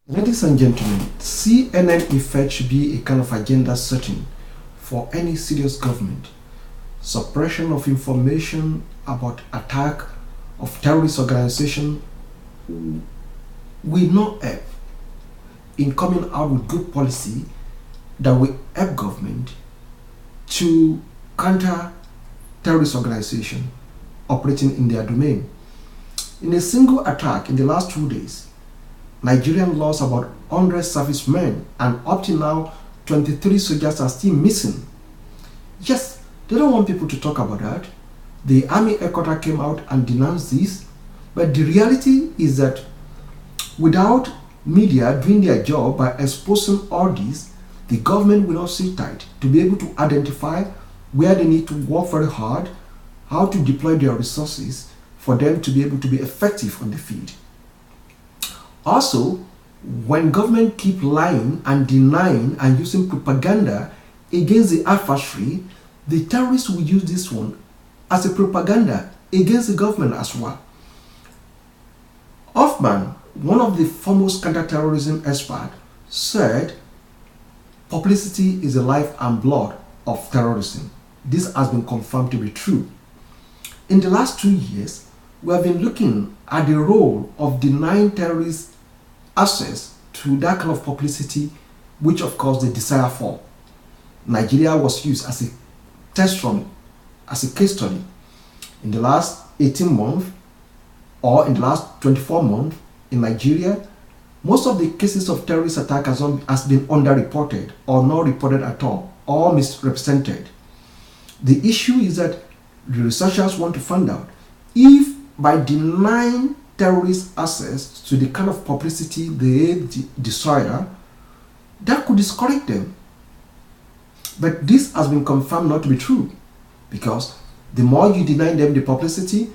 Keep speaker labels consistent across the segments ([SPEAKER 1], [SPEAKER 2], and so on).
[SPEAKER 1] Ladies and gentlemen, CNN effect should be a kind of agenda setting for any serious government. Suppression of information about attack of terrorist organization will not help in coming out with good policy that will help government to counter terrorist organization operating in their domain. In a single attack in the last 2 days, Nigerian lost about 100 servicemen, and up to now 23 soldiers are still missing. Yes, they don't want people to talk about that. The army headquarters came out and denounced this, but the reality is that without media doing their job by exposing all this, the government will not sit tight to be able to identify where they need to work very hard, how to deploy their resources for them to be able to be effective on the field. Also, when government keep lying and denying and using propaganda against the adversary, the terrorists will use this one as a propaganda against the government as well. Hoffman, one of the foremost counterterrorism experts, said publicity is the life and blood of terrorism. This has been confirmed to be true. In the last 2 years, we have been looking at the role of denying terrorists access to that kind of publicity, which of course they desire for. Nigeria was used as a test run, as a case study. In the last 18 months or in the last 24 months in Nigeria, most of the cases of terrorist attack has been underreported or not reported at all, or misrepresented. The issue is that the researchers want to find out if by denying terrorists access to the kind of publicity they desire, that could discourage them. But this has been confirmed not to be true, because the more you deny them the publicity,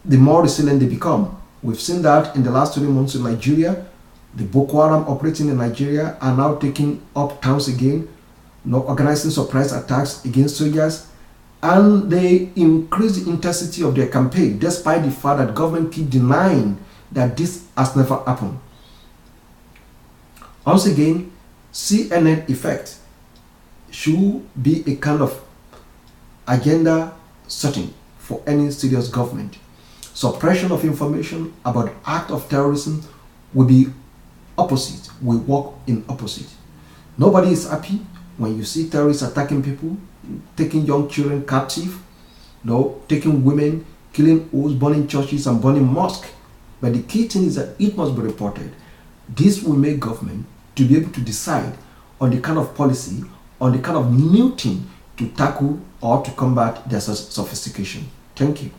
[SPEAKER 1] the more resilient they become. We've seen that in the last 3 months in Nigeria. The Boko Haram operating in Nigeria are now taking up towns again, organizing surprise attacks against soldiers, and they increase the intensity of their campaign despite the fact that government keep denying that this has never happened. Once again, CNN effect should be a kind of agenda setting for any serious government. Suppression of information about act of terrorism will be opposite, will work in opposite. Nobody is happy when you see terrorists attacking people, taking young children captive, taking women, killing hosts, burning churches and burning mosques. But the key thing is that it must be reported. This will make government to be able to decide on the kind of policy, on the kind of new thing to tackle or to combat their sophistication. Thank you.